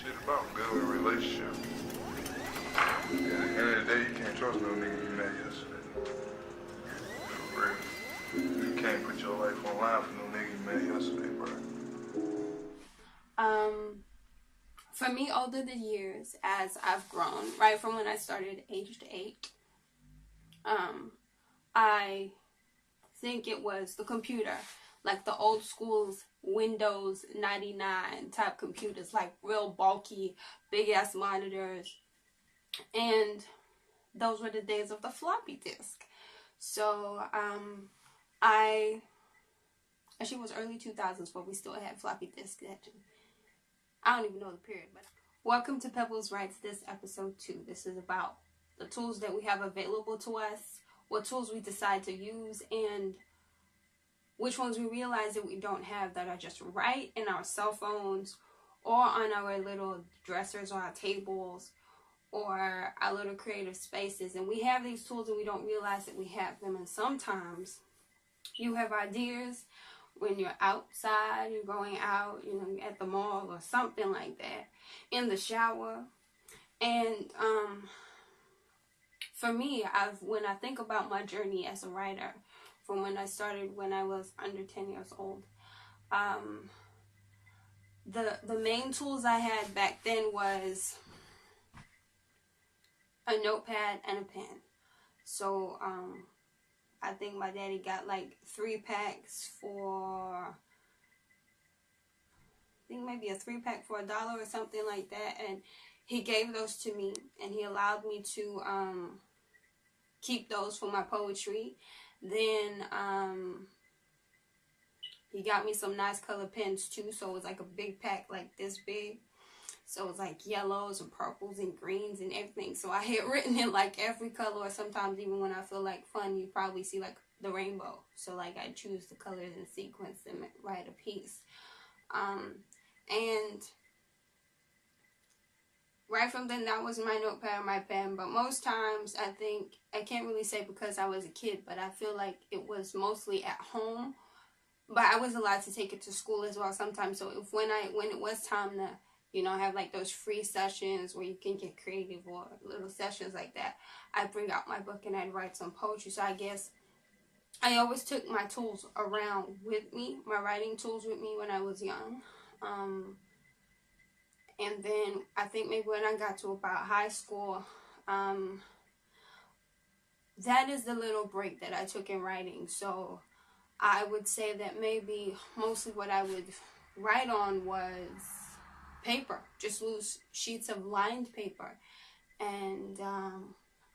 Shit about building a relationship. At the end of the day, you can't trust no nigga you met yesterday. For real. You can't put your life on line for no nigga you met yesterday, bro. For me, over the years, as I've grown, right from when I started aged 8, I think it was the computer, like the old school's Windows 99 type computers, like real bulky, big ass monitors, and those were the days of the floppy disk. So actually it was early 2000s, but we still had floppy disks. I don't even know the period, but welcome to Pebble's Rights. This episode 2. This is about the tools that we have available to us, what tools we decide to use, and which ones we realize that we don't have that are just right in our cell phones or on our little dressers or our tables or our little creative spaces. And we have these tools and we don't realize that we have them. And sometimes you have ideas when you're outside, you're going out, you know, at the mall or something like that, in the shower. And for me, when I think about my journey as a writer, from when I started when I was under 10 years old, the main tools I had back then was a notepad and a pen. So I think my daddy got like 3 packs for, I think maybe a 3-pack for $1 or something like that, and he gave those to me, and he allowed me to keep those for my poetry. Then he got me some nice color pens too, so it was like a big pack like this big. So it was like yellows and purples and greens and everything. So I had written in like every color, or sometimes even when I feel like fun, you probably see like the rainbow. So like I choose the colors in sequence and write a piece. And right from then, that was my notepad and my pen. But most times, I think, I can't really say because I was a kid, but I feel like it was mostly at home. But I was allowed to take it to school as well sometimes. So when it was time to, you know, have like those free sessions where you can get creative or little sessions like that, I'd bring out my book and I'd write some poetry. So I guess I always took my tools around with me, my writing tools with me when I was young. And then I think maybe when I got to about high school, that is the little break that I took in writing. So I would say that maybe mostly what I would write on was paper, just loose sheets of lined paper. And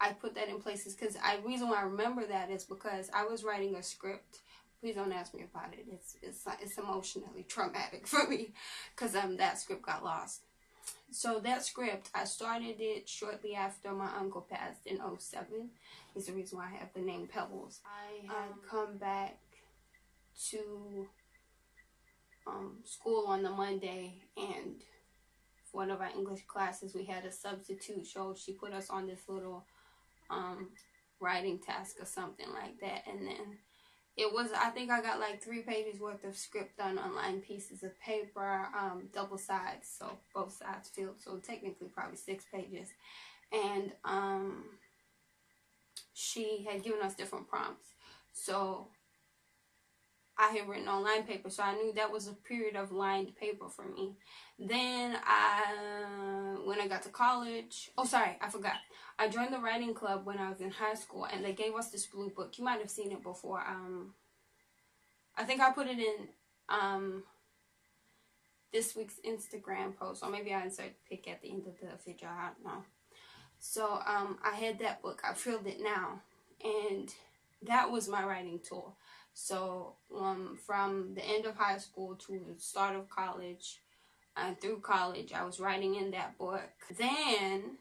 I put that in places because the reason why I remember that is because I was writing a script. Please don't ask me about it. It's emotionally traumatic for me because that script got lost. So that script, I started it shortly after my uncle passed in 2007. He's the reason why I have the name Pebbles. I had come back to school on the Monday, and for one of our English classes, we had a substitute show. She put us on this little writing task or something like that, and then it was, I think I got like 3 pages worth of script done on lined pieces of paper, double sides, so both sides filled, so technically probably 6 pages. And she had given us different prompts. So I had written on lined paper, so I knew that was a period of lined paper for me. Then when I got to college, oh sorry, I forgot. I joined the writing club when I was in high school, and they gave us this blue book. You might have seen it before. I think I put it in this week's Instagram post, or maybe I insert a pic at the end of the video, I don't know. So I had that book. I filled it now, and that was my writing tool. So from the end of high school to the start of college and through college, I was writing in that book. Then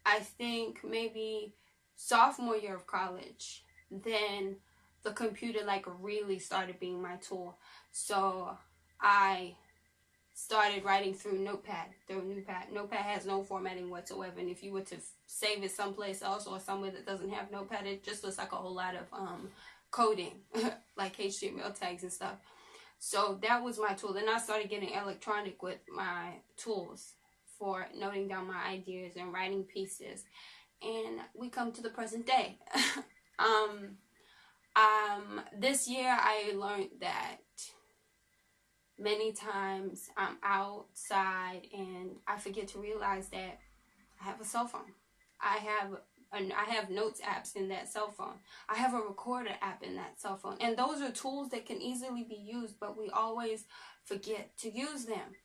I think maybe sophomore year of college, then the computer like really started being my tool. So I started writing through Notepad. Notepad has no formatting whatsoever, and if you were to save it someplace else or somewhere that doesn't have Notepad, it just looks like a whole lot of coding, like HTML tags and stuff. So that was my tool. Then I started getting electronic with my tools. for noting down my ideas and writing pieces. And we come to the present day. This year I learned that many times I'm outside and I forget to realize that I have a cell phone. I have notes apps in that cell phone. I have a recorder app in that cell phone. And those are tools that can easily be used, but we always forget to use them.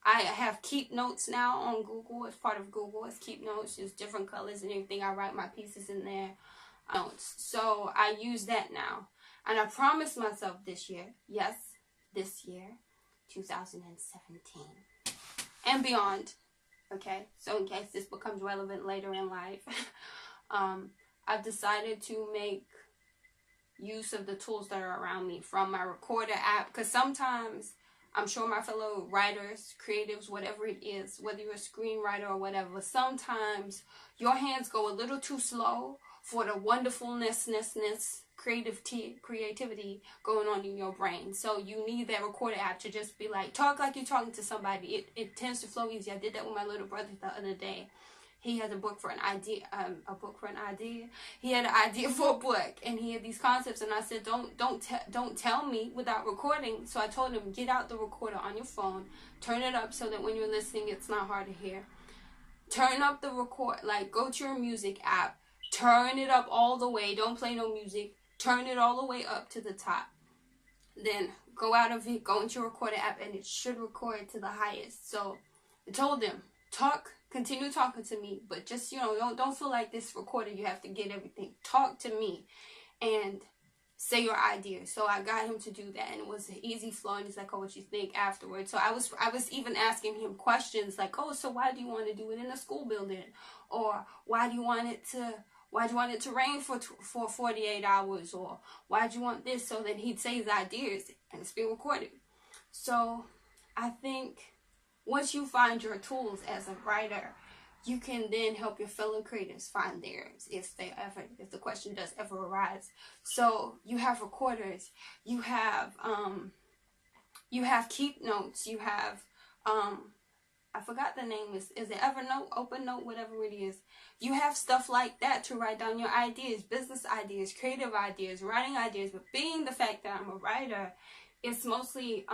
I have Keep Notes now on Google. It's part of Google. It's Keep Notes. There's different colors and everything. I write my pieces in there. Notes. So I use that now. And I promised myself this year, yes, this year, 2017, and beyond. Okay, so in case this becomes relevant later in life, I've decided to make use of the tools that are around me, from my recorder app, because sometimes I'm sure my fellow writers, creatives, whatever it is, whether you're a screenwriter or whatever, sometimes your hands go a little too slow for the wonderfulness, creativity going on in your brain. So you need that recorder app to just be like, talk like you're talking to somebody. It tends to flow easy. I did that with my little brother the other day. He had a book for an idea, He had an idea for a book, and he had these concepts, and I said, don't tell me without recording. So I told him, get out the recorder on your phone, turn it up so that when you're listening, it's not hard to hear. Turn up the record, like go to your music app, turn it up all the way. Don't play no music. Turn it all the way up to the top. Then go out of it, go into your recorder app, and it should record to the highest. So I told him, continue talking to me, but just, don't feel like this recorder, you have to get everything. Talk to me and say your ideas. So I got him to do that, and it was an easy flow, and he's like, oh, what you think afterwards? So I was even asking him questions like, oh, so why do you want to do it in a school building? Or why do you want it to rain for 48 hours? Or why do you want this? So then he'd say his ideas, and it's being recorded. So I think once you find your tools as a writer, you can then help your fellow creatives find theirs if the question does ever arise. So you have recorders, you have Keep Notes, you have I forgot the name, is it Evernote, OpenNote, whatever it is. You have stuff like that to write down your ideas, business ideas, creative ideas, writing ideas. But being the fact that I'm a writer, it's mostly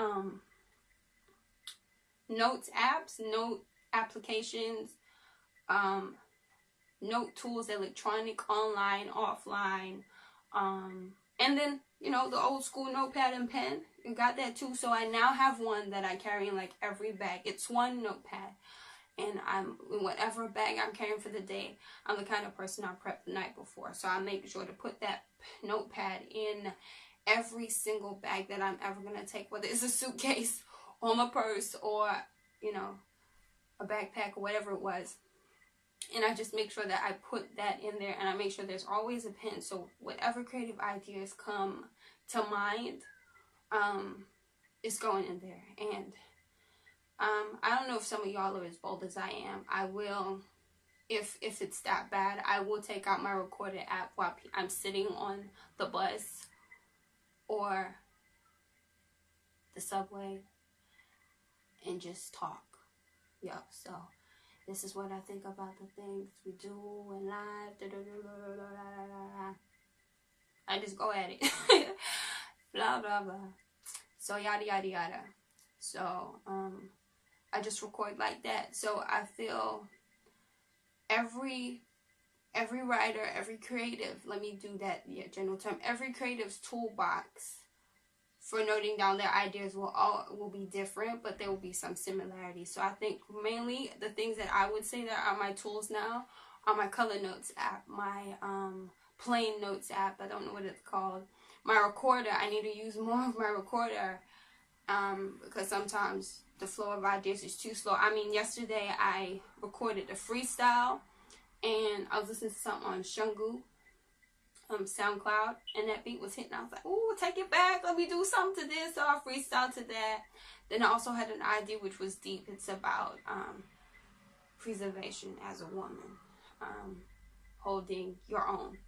notes apps, note applications, note tools, electronic, online, offline, and then, the old school notepad and pen. You got that too. So I now have one that I carry in like every bag. It's one notepad, and I'm in whatever bag I'm carrying for the day. I'm the kind of person I prep the night before, so I make sure to put that notepad in every single bag that I'm ever gonna take, whether it's a suitcase or my purse or a backpack or whatever it was. And I just make sure that I put that in there, and I make sure there's always a pen, so whatever creative ideas come to mind, it's going in there. And I don't know if some of y'all are as bold as I am. I will, if it's that bad, I will take out my recorder app while I'm sitting on the bus or the subway and just talk. So this is what I think about the things we do in life. I just go at it. Blah, blah, blah. So yada, yada, yada. So I just record like that. So I feel every writer, every creative, let me do that, general term, every creative's toolbox for noting down their ideas will be different, but there will be some similarities. So I think mainly the things that I would say that are my tools now are my color notes app, my plain notes app, I don't know what it's called, my recorder. I need to use more of my recorder because sometimes the flow of ideas is too slow. I mean, yesterday I recorded a freestyle, and I was listening to something on Shungu, SoundCloud, and that beat was hitting. I was like, ooh, take it back, let me do something to this. So I freestyled to that. Then I also had an idea which was deep. It's about preservation as a woman, holding your own,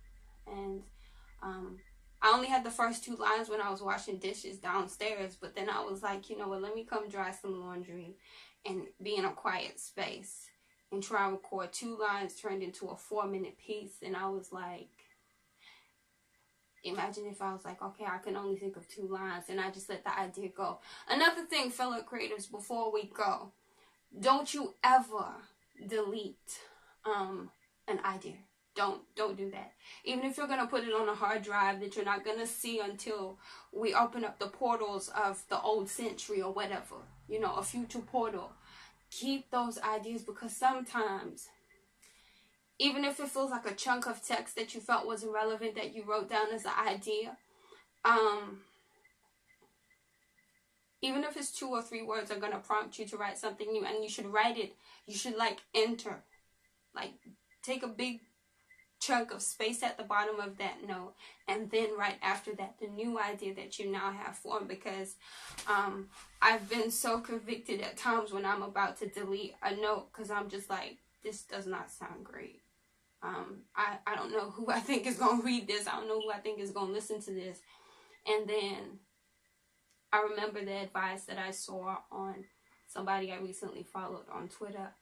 and I only had the first 2 lines when I was washing dishes downstairs, but then I was like, you know what, let me come dry some laundry and be in a quiet space and try and record. 2 lines turned into a 4-minute piece, and I was like, imagine if I was like, okay, I can only think of 2 lines, and I just let the idea go. Another thing, fellow creatives, before we go, don't you ever delete an idea. Don't do that. Even if you're going to put it on a hard drive that you're not going to see until we open up the portals of the old century or whatever, you know, a future portal. Keep those ideas, because sometimes, even if it feels like a chunk of text that you felt was irrelevant that you wrote down as an idea, even if it's 2 or 3 words are going to prompt you to write something new, and you should write it, you should like enter, like take a big chunk of space at the bottom of that note, and then right after that the new idea that you now have formed. Because I've been so convicted at times when I'm about to delete a note, because I'm just like, this does not sound great. I don't know who I think is going to read this. I don't know who I think is going to listen to this. And then I remember the advice that I saw on somebody I recently followed on Twitter,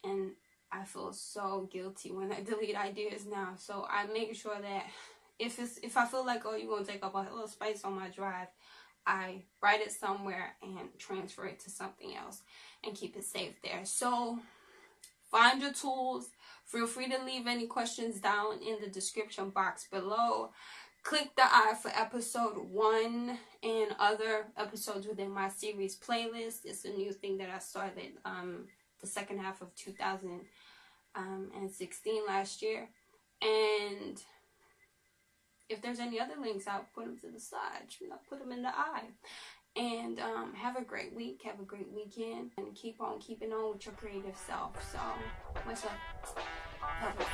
and I feel so guilty when I delete ideas now. So I make sure that if I feel like, oh, you're going to take up a little space on my drive, I write it somewhere and transfer it to something else and keep it safe there. So find your tools. Feel free to leave any questions down in the description box below. Click the I for episode 1 and other episodes within my series playlist. It's a new thing that I started the second half of 2016 last year. And if there's any other links, I'll put them to the side. I'll put them in the I. And have a great week. Have a great weekend. And keep on keeping on with your creative self. So, much love. Pebble.